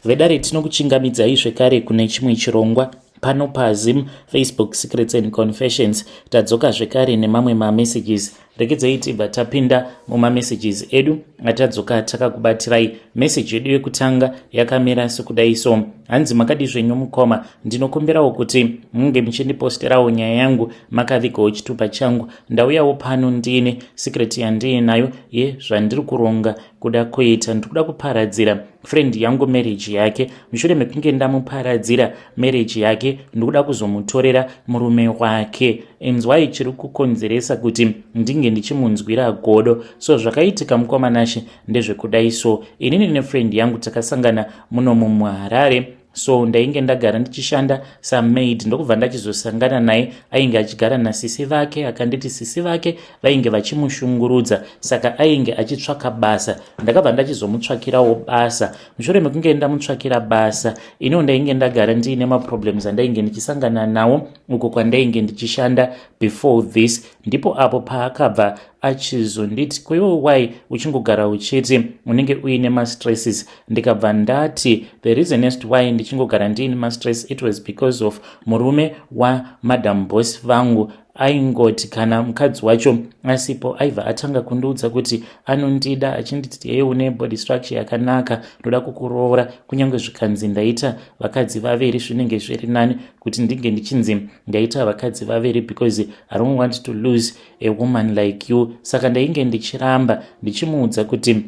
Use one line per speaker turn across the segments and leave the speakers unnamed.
vedare tinokuchingamidzai zvekare kune chimwe chirongwa pano paZim Facebook Secrets and Confessions. Tadzoka zvekare nemamwe mamessages. Rekedzai tibva tapinda mumamessages edu atadzoka takakubatirai. Message yedu yekutanga yakamira sekudai so: hanzi makadi zvenyu mukoma, ndinokumbirawo kuti munge muchindiposterawo nyaya yangu makavigawo chitupa changu. Ndauyawo pano ndine secret yandiinayo yezvandiri kuronga kuda kuita. Ndikuda kuparadzira friend yangu marriage yake. Mushure mekunge ndamuparadzira marriage yake, ndikuda kuzomutorera murume wake. Inzwai chiri kukonzeresa kuti ndinge ndichimunzwira godo. So zvakaitika mukomanashi ndezvekudai so: inini nefriend yangu takasangana muno muHarare. So ndainge ndagara ndichishanda samaid, ndokubva ndachizosangana naye. Ainge achigara nasisi vake, akanditi sisi vake vainge vachimushungurudza, saka ainge achitsvaka basa. Ndakabva ndachizomutsvakirawo basa. Mushure mekunge ndamutsvakira basa, ino ndainge ndagara ndiine maproblems andainge ndichisangana nawo uko kwandainge ndichishanda before this. Ndipo apo paakabva achizonditi, kwewo why uchingogara uchiti unenge uine mastresses? Ndikabva ndati the reason as to why ndichingogara ndiine mastress, it was because of murume wamadam boss vangu aingoti kana mukadzi wacho asipo aibva atanga kundiudza kuti anondida, achinditi yeye une body structure yakanaka, ndoda kukuroora. Kunyange zvikanzi ndaita vakadzi vaviri zvinenge zviri nani kuti ndinge ndichinzi ndaita vakadzi vaviri, because I don't want to lose a woman like you. Saka ndainge ndichiramba ndichimuudza kuti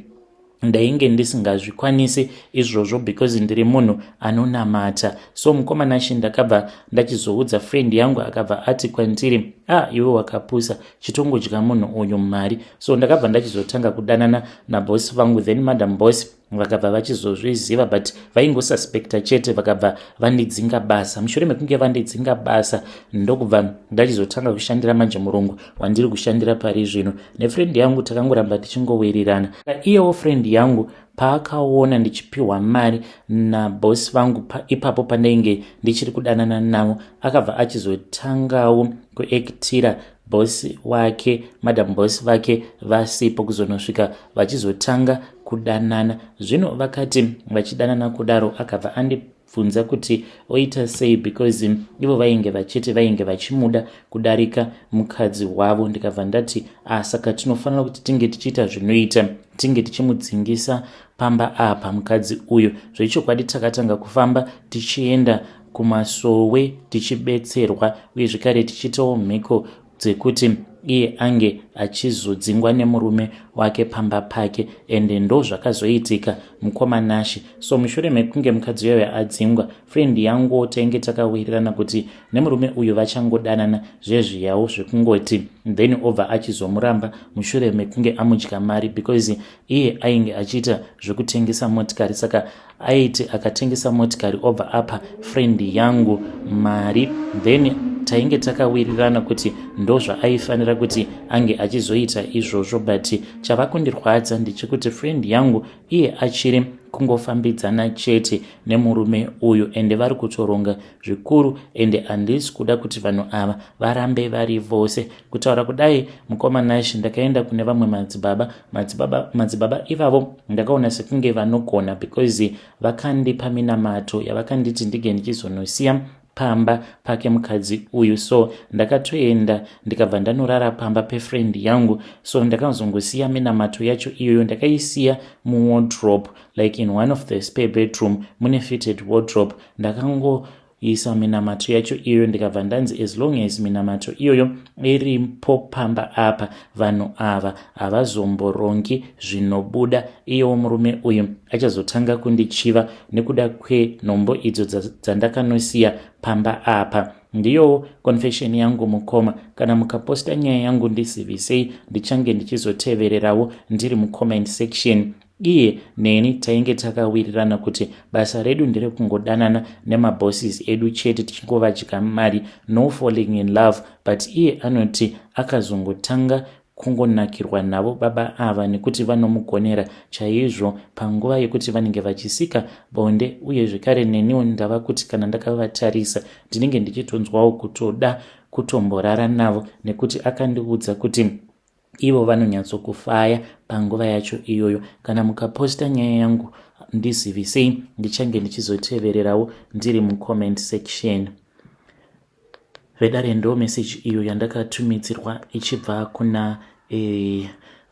ndainge ndisingazvikwanisi izvozvo because ndiri munhu anonamata. So mukomanashi ndakabva ndachizoudza friend yangu, akabva ati kwandiri, iwe wakapusa, chitongodya munhu uyu mari. So ndakabva ndachizotanga kudanana nabosi vangu, then madam boss vakabva vachizozviziva but vaingosuspekta chete, vakabva vandidzinga basa. Mushure mekunge vandidzinga basa, ndokubva ndachizotanga kushandira manje murungu wandiri kushandira pari zvino. Nefriend yangu takangoramba tichingowirirana. Iyewo friend yangu paakaona ndichipiwa mari nabosi vangu ipapo pandainge ndichiri kudanana navo, akabva achizotangawo kuektira bosi wake, madam bosi vake vasipo, kuzonosvika vachizotanga kudanana. Zvino vakati vachidanana kudaro, akabva andibvunza kuti oita sei, because ivo vainge vachiti vainge vachimuda kudarika mukadzi wavo. Ndikabva ndati saka tinofanira kuti tinge tichiita zvinoita, tinge tichimudzingisa pamba apa mukadzi uyu. Zvechokwadi takatanga kufamba tichienda kumasowe tichibetserwa, uye zvekare tichitawo mhiko dzekuti iye ange achizodzingwa nemurume wake pamba pake, ende ndo zvakazoitika mukomanashi. So mushure mekunge mukadzi uyoyo adzingwa, friend yangu tainge takawirirana kuti nemurume uyu vachangodanana zvezviyawo zvekungoti, then obva achizomuramba mushure mekunge amudya mari, because iye ainge achiita zvekutengesa motikari. Saka aiti akatengesa motikari obva apa friend yangu mari, then tainge takawirirana kuti ndo zvaaifanira kuti ange achizoita izvozvo. But chava kundirwadza ndechekuti friend yangu iye achiri kungofambidzana chete nemurume uyu, ende vari kutoronga zvikuru, ende handisi kuda kuti vanhu ava varambe vari vose. Kutaura kudai mukomanashi, ndakaenda kune vamwe madzibaba ivavo ndakaona sekunge vanogona, because vakandipa minamato yavakanditi ndige ndichizonosiya pamba pake mukadzi uyu. So ndakatoenda ndikabva ndanorara pamba pefriend yangu. So ndakazongosiya minamato yacho iyoyo, ndakaisiya muwardrobe, like in one of the spare bedroom mune fitted wardrobe. Ndakangoisa minamato yacho iyoyo, ndikabva ndanzi as long as minamato iyoyo iripo pamba apa, vanhu ava havazomborongi zvinobuda. Iyewo murume uyu achazotanga kundichiva nekuda kwenhombo idzo dzandakanosiya pamba apa. Ndiyo confession yangu mukoma. Kana mukaposta nyaya yangu ndizivisei, ndichange ndichizotevererawo ndiri mucomment section. Iye neni tainge takawirirana kuti basa redu ndere kungodanana nemabosses edu chete, tichingovadya mari, no falling in love. But iye anoti akazongotanga kungonakirwa navo baba ava nekuti vanomugonera chaizvo panguva yekuti vanenge vachisika bonde. Uye zvekare neniwo ndava kuti kana ndakavatarisa ndinenge ndichitonzwawo kutoda kutomborara navo, nekuti akandiudza kuti ivo vanonyatsokufaya panguva yacho iyoyo. Kana mukaposta nyaya yangu ndizivisei, ndichange ndichizotevererawo ndiri mucomment section. Vedare ndo message iyo yandakatumidzirwa ichibva kuna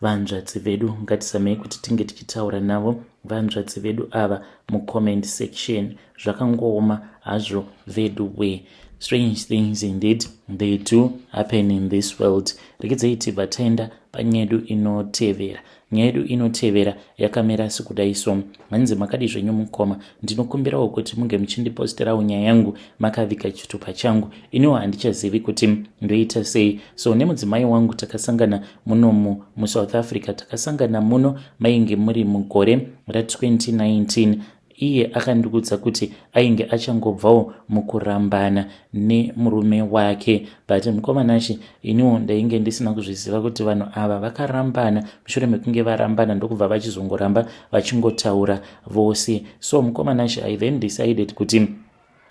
vanzvadzi vedu. Ngatizamei kuti tinge tichitaura navo vanzvadzi vedu ava mucomment section. Zvakangooma hazvo vedu we. Strange things indeed they do happen in this world. Rekezei tibva taenda panyedu inotevera. Nyedu inotevera yakamera sekudai so. Hanzi makadi zvenyu mukoma, ndinokumbirawo kuti munge muchindiposterawo nyaya yangu makavika chitupa changu. Iniwo handichazivi kuti ndoita sei. So nemudzimai wangu takasangana muno muSouth Africa, takasangana muno mainge muri mugore ra2019. Iye akandikudza kuti ainge achangobvawo mukurambana nemurume wake, but mukomanashi iniwo ndainge ndisina kuzviziva kuti vanhu ava vakarambana. Mushure mekunge varambana ndokubva vachizongoramba vachingotaura vose. So mukomanashi I then decided kuti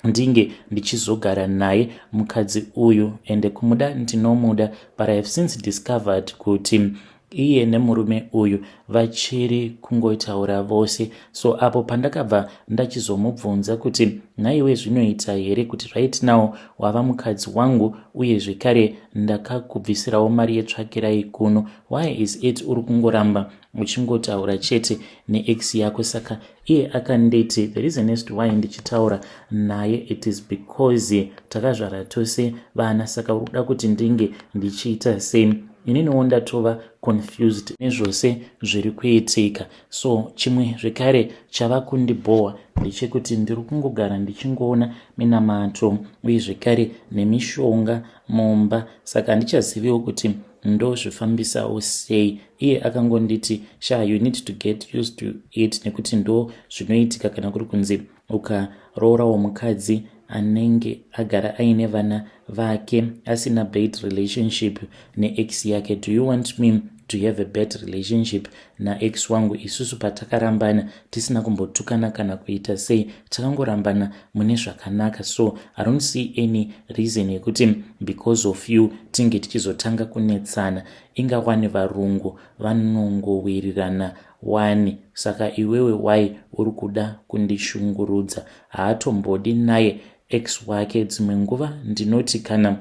ndinge ndichizogara naye mukadzi uyu, ende kumuda ndinomuda, but I have since discovered kuti iye nemurume uyu vachiri kungotaura vose. So apo pandakabva ndachizomubvunza kuti naiwe zvinoita here kuti right now wava mukadzi wangu uye zvekare ndakakubvisirawo mari yetsvakirai kuno, why is it uri kungoramba uchingotaura chete neex yako? Saka iye akanditi the reason as to why ndichitaura naye it is because takazvara tose vana, saka uri kuda kuti ndinge ndichiita sei? Ininiwo ndatova confused nezvose zviri kuitika. So chimwe zvekare chava kundibhowa ndechekuti ndiri kungogara ndichingoona minamato uye zvekare nemishonga mumba, saka handichaziviwo kuti ndozvifambisawo sei. Iye akangonditi sha you need to get used to it, nekuti ndo zvinoitika kana kuri kunzi ukarorawo mukadzi anenge agara aine vana vake asina bad relationship neex yake. Do you want me to have a bad relationship naex wangu? Isusu patakarambana tisina kumbotukana kana kuita sei, takangorambana mune zvakanaka. So I don't see any reason yekuti because of you tinge tichizotanga kunetsana. Ingawani varungu vanongowirirana wani, saka iwewe wai uri kuda kundishungurudza? Haatombodi naye ex wake. Dzimwe nguva ndinoti kana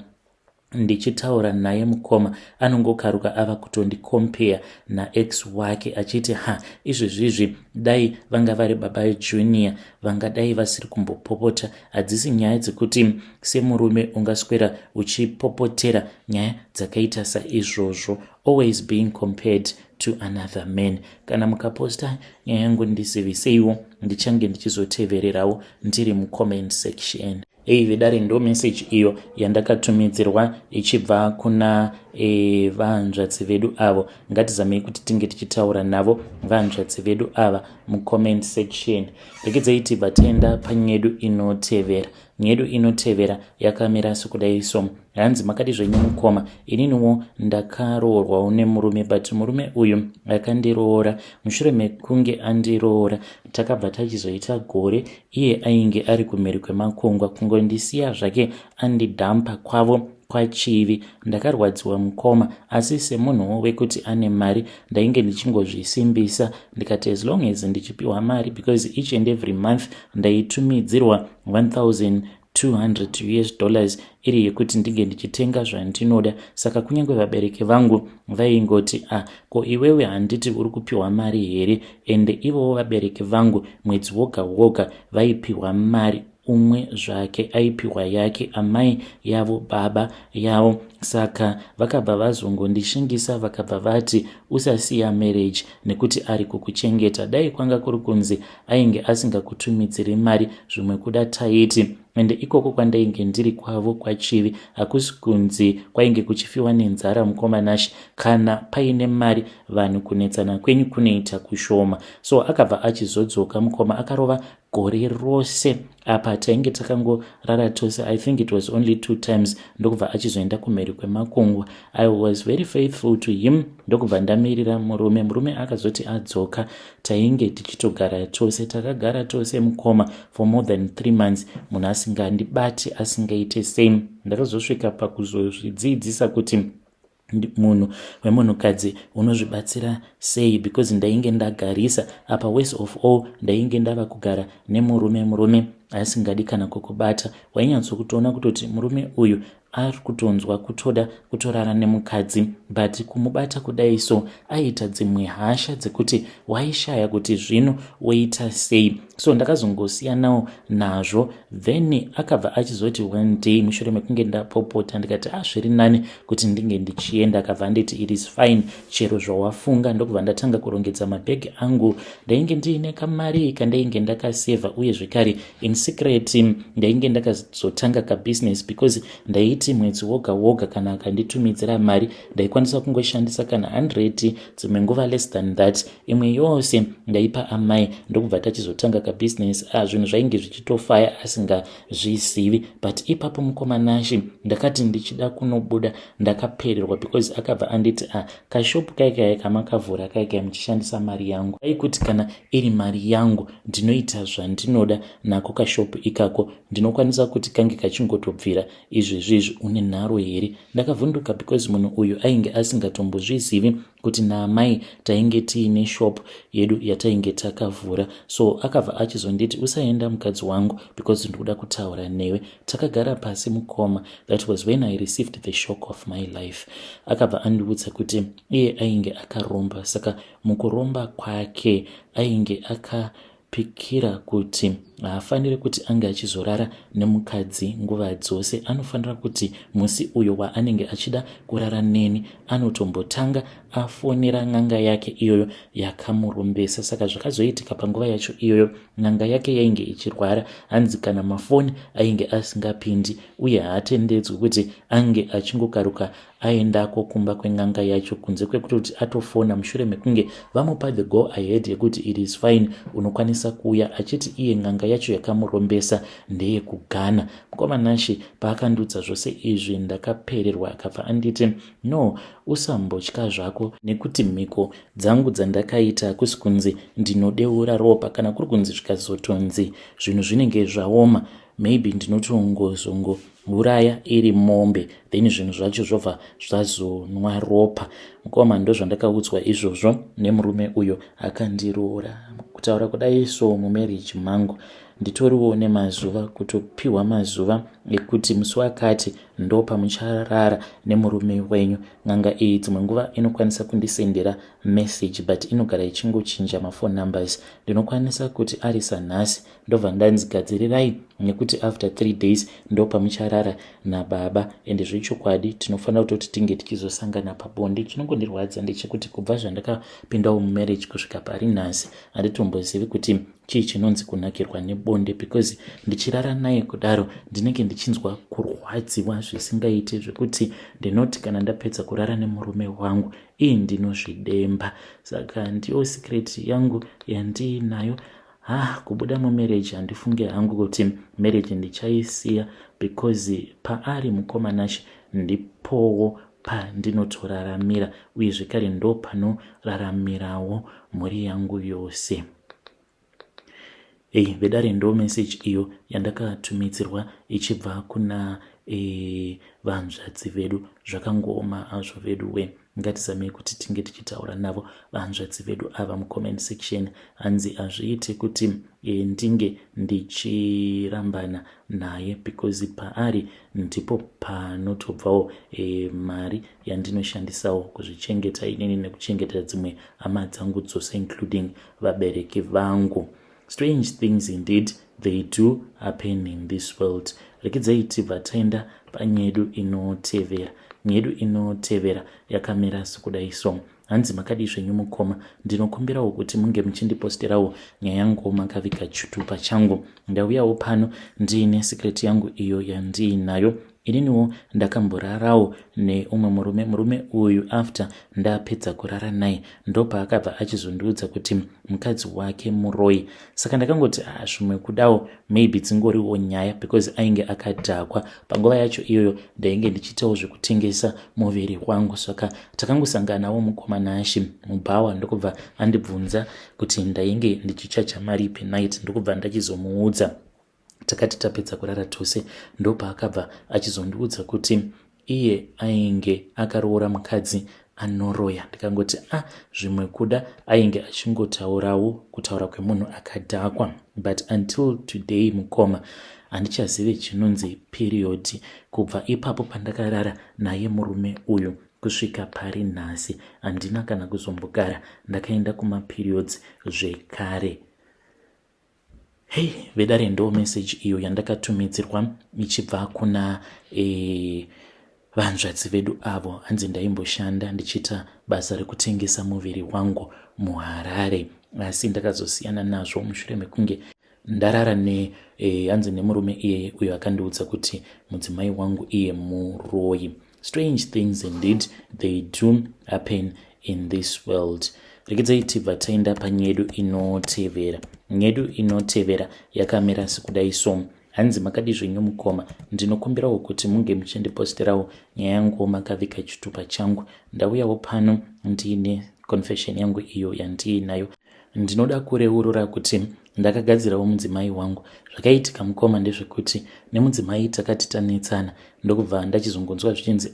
ndichitaura naye mukoma anongokaruka ava kutondikompea naex wake achiti izvezvizvi dai vanga vari baba junior vangadai vasiri kumbopopota. Hadzisi nyaya dzekuti semurume ungaswera uchipopotera nyaya dzakaita saizvozvo, always being compared to another man. Kana mukaposta nyaya yangu ndiziviseiwo, ndichange ndichizotevererawo ndiri mucomment section. Vedare ndo message iyo yandakatumidzirwa ichibva kuna vanzvadzi vedu avo. Ngatizamei kuti tinge tichitaura navo vanzvadzi vedu ava mucomment section. Rekedzei tibva taenda panyedu inotevera. Nyedu inotevera yakamira sekudai so. Hanzi makati zvenyu mukoma, ininiwo ndakaroorwawo nemurume, but murume uyu akandiroora. Mushure mekunge andiroora takabva tachizoita gore. Iye ainge ari kumhiri kwemakungwa, kungondisiya zvake andidhampa kwavo kwachivi. Ndakarwadziwa mukoma, asi semunhuwo wekuti ane mari ndainge ndichingozvisimbisa ndikati as long as ndichipiwa mari, because each and every month ndaitumidzirwa $1,200 iri yekuti ndinge ndichitenga zvandinoda. Saka kunyange vabereki vangu vaingoti ko iwewe handiti uri kupiwa mari here? Ende ivowo vabereki vangu mwedzi woga woga vaipiwa mari. Umwe zvake aipiwa yake, amai yavo, baba yavo. Saka vakabva vazongondishingisa vakabva vati usasiya marriage nekuti ari kukuchengeta. Dai kwanga kuri kunzi ainge asingakutumidziri mari zvimwe kuda taiti, ende ikoko kwandainge ndiri kwavo kwachivi hakusi kunzi kwainge kuchifiwa nenzara mukomanashi. Kana paine mari vanhu kunetsana kwenyu kunoita kushoma. So akabva achizodzoka mukoma, akarova gore rose apa tainge takangorara tose. I think it was only 2 times ndokubva achizoenda kumheri kwemakungwa. I was very faithful to him. Ndokubva ndamirira murume akazoti adzoka tainge tichitogara tose. Takagara tose mukoma for more than 3 months. Munhu asingandibati, asingaite same. Ndakazosvika pakuzozvidzidzisa kuti munhu wemunhukadzi unozvibatsira sei, because ndainge ndagarisa apa worst of all ndainge ndava kugara nemurume asingadi kana kukubata. Wainyatsokutoona kutoti murume uyu ari kutonzwa kutoda kutorara nemukadzi, but kumubata kudai so aita dzimwe hasha dzekuti waishaya kuti zvino woita sei. So ndakazongosiyanawo nazvo, then akabva achizoti one day mushure mekunge ndapopota ndikati zviri nani kuti ndinge ndichienda. Akabva anditi it is fine, chero zvawafunga. Ndokubva ndatanga kurongedza mabhegi angu. Ndainge ndiine kamari kandainge ndakasevha, uye zvekare in secret ndainge ndakazotanga kabusiness, because ndaiti mwedzi woga woga kana akanditumidzira mari ndaikwanisa kungoshandisa kana 100, dzimwe nguva less than that, imwe yose ndaipa amai. Ndokubva tachizotanga kabusiness. Zvinhu zvainge zvichitofaya asingazvizivi, but ipapo mukomanashi ndakati ndichida kunobuda ndakapererwa, because akabva anditi kashopu kaikai kamakavhura kaikai muchishandisa mari yangu, aikuti kana iri mari yangu ndinoita zvandinoda nako kashopu ikako, ndinokwanisa kuti kange kachingotobvira izvezvizvi. Une nharo here? Ndakavhunduka, because munhu uyu ainge asingatombozvizivi kuti naamai tainge tiine shop yedu yatainge takavhura. So akabva achizonditi usaenda mukadzi wangu, because ndikuda kutaura newe. Takagara pasi mukoma. That was when I received the shock of my life. Akabva andiudza kuti iye ainge akaromba, saka mukuromba kwake ainge akapikira kuti haafaniri kuti ange achizorara nemukadzi nguva dzose. Anofanira kuti musi uyo waanenge achida kurara neni anotombotanga afonera n'anga yake iyoyo yakamurombesa. Saka zvakazoitika panguva yacho iyoyo n'anga yake yainge ichirwara. Hanzi kana mafoni ainge asingapindi, uye haatendedzwi kuti ange achingokaruka aendako kumba kwen'anga yacho, kunze kwekuti atofona mushure mekunge vamupa the go ahead yekuti it is fine, unokwanisa kuuya, achiti iye n'anga yacho yakamurombesa ndeye kugana. Mukomanashi paakandiudza zvose izvi ndakapererwa. Akabva anditi no, usambotya zvako, nekuti mhiko dzangu dzandakaita hakusi kunzi ndinodeura ropa, kana kuri kunzi zvikazotonzi zvinhu zvinenge zvaoma, maybe ndinotongozongouraya iri mombe, then zvinhu zvacho zvobva zvazonwa ropa. Mukoma ndo zvandakaudzwa izvozvo nemurume uyo akandiroora. Kutaura kudai so mumarriage mangu nditoriwo nemazuva, kutopiwa mazuva ekuti musi wakati ndo pamucharara nemurume wenyu. N'anga iyi dzimwe nguva inokwanisa kundisendera message, but inogara ichingochinja mafone numbers. Ndinokwanisa kuti ari sanhasi ndobva ndanzigadzirirai, nekuti after 3 days ndo pamucharara nababa. Ende zvechokwadi tinofanira kutoti tinge tichizosangana pabonde. Chinongondirwadza ndechekuti kubva zvandakapindawo mumarriage kusvika pari nhasi handitombozivi kuti chii chinonzi kunakirwa nebonde, because ndichirara naye kudaro ndinenge ndichinzwa kurwadziwa zvisingaite, zvekuti ndinoti kana ndapedza kurara nemurume wangu iyi ndinozvidemba. Saka ndiyo secret yangu yandiinayo. Kubuda mumarriage handifunge hangu kuti marriage ndichaisiya, because paari mukomanashi ndipowo pandinotoraramira, uye zvekare ndo panoraramirawo mhuri yangu yose. Vedare ndo message iyo yandakatumidzirwa ichibva kuna vanzvadzi vedu. Zvakangooma azvo vedu we, ngatizamei kuti tinge tichitaura navo vanzvadzi vedu ava mucomment section. Hanzi hazviite kuti ndinge ndichirambana naye, because paari ndipo panotobvawo mari yandinoshandisawo kuzvichengeta inini nekuchengeta dzimwe hama dzangu dzose, including vabereki vangu. Strange things indeed they do happen in this world. Rekidzai tibva taenda panyedu inotevera. Nyedu inotevera yakamira sekudai so. Hanzi makadi zvenyu mukoma, ndinokumbirawo kuti munge muchindiposterawo nyaya yangu makavika chitupa changu. Ndauyawo pano ndiine secret yangu iyo yandiinayo. Ininiwo ndakamborarawo neumwe murume uyu after ndapedza kurara naye, ndopa akabva achizondiudza kuti mukadzi wake muroyi. Saka ndakangoti zvimwe kudawo maybe dzingoriwo nyaya, because ainge akadhakwa. Panguva yacho iyoyo ndainge ndichitawo zvekutengesa muviri wangu. Saka takangosanganawo mukomanashi mubhawa, ndokubva andibvunza kuti ndainge ndichichacha mari pennight. Ndokubva ndachizomuudza. Takati tapedza kurara tose ndopa akabva achizondiudza kuti iye ainge akaroora mukadzi anoroya. Ndikangoti zvimwe kuda ainge achingotaurawo kutaura kwemunhu akadhakwa. But until today mukoma handichazivi chinonzi period. Kubva ipapo pandakarara naye murume uyu kusvika pari nhasi handina kana kuzombogara ndakaenda kumaperiods zvekare. Hei, vedare ndo message iyo yandakatumidzirwa ichibva kuna vanzvadzi vedu avo. Hanzi ndaimboshanda ndichiita basa rekutengesa muviri wangu muHarare, asi ndakazosiyana nazvo mushure mekunge ndarara hanzi nemurume iye uyo akandiudza kuti mudzimai wangu iye muroyi. Strange things indeed they do happen in this world. Rekedzai tibva taenda panyedu inotevera. Nyedu inotevera yakamira sekudai so. Hanzi makadi zvenyu mukoma, ndinokumbirawo kuti munge muchindiposterawo nyaya yangu makavika chitupa changu. Ndauyawo pano ndiine confession yangu iyo yandiinayo. Ndinoda kureurura kuti ndakagadzirawo mudzimai wangu. Zvakaitika mukoma ndezvekuti nemudzimai takati tanetsana ndokubva ndachizongonzwa zvichinzi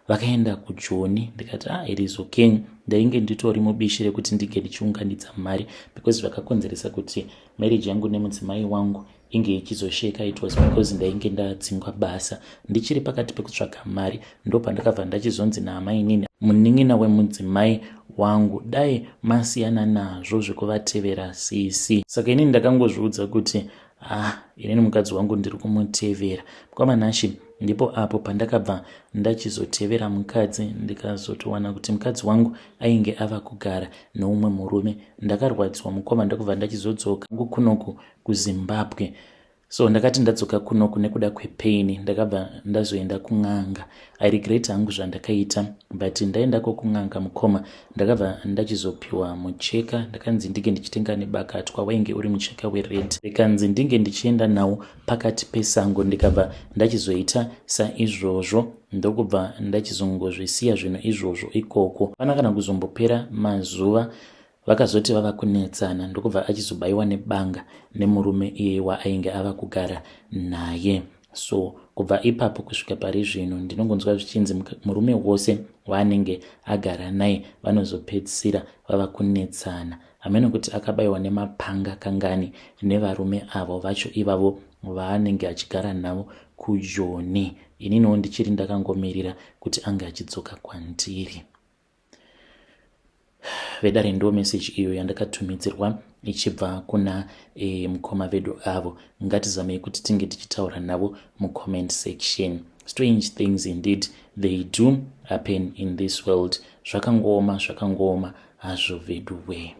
vakaenda kuJoni. Ndikati it is okay. Ndainge nditori mubishi rekuti ndige ndichiunganidza mari because zvakakonzeresa kuti marriage yangu nemudzimai wangu inge ichizosheka. It was because ndainge ndadzingwa basa ndichiri pakati pekutsvaga mari. Ndo pandakabva ndachizonzi naamainini munin'ina wemudzimai wangu dai masiyana nazvo zvekuvatevera sisi. Saka inini ndakangozviudza kuti inini mukadzi wangu ndiri kumutevera. Kwamanhashi ndipo apo pandakabva ndachizotevera mukadzi ndikazotowana kuti mukadzi wangu ainge ava kugara neumwe murume. Ndakarwadziwa mukoma ndokubva ndachizodzoka kunoku kuZimbabwe. So ndakati ndadzoka kunoku nekuda kwepaini ndakabva ndazoenda kun'anga. I regret hangu zvandakaita, but ndaendako kun'anga mukoma ndakabva ndachizopiwa mucheka. Ndakanzi ndinge ndichitenga nebakatwa wainge uri mucheka wered. Ndikanzi ndinge ndichienda nawo pakati pesango. Ndikabva ndachizoita saizvozvo ndokubva ndachizongozvisiya zvinhu izvozvo ikoko. Pana kana kuzombopera mazuva vakazoti vava kunetsana ndokubva achizobayiwa nebanga nemurume iye waainge ava kugara naye. So kubva ipapo kusvika pari zvino ndinongonzwa zvichinzi murume wose waanenge agara naye vanozopedzisira vava kunetsana. Hamene kuti akabayiwa nemapanga kangani nevarume avo vacho ivavo vaanenge achigara navo kuJoni. Ininiwo ndichiri ndakangomirira kuti ange achidzoka kwandiri. Vedare ndo message iyo yandakatumidzirwa ichibva kuna mukoma vedu avo. Ngatizamei kuti tinge tichitaura navo mucomment section. Strange things indeed they do happen in this world. Zvakangoma hazvo vedu we.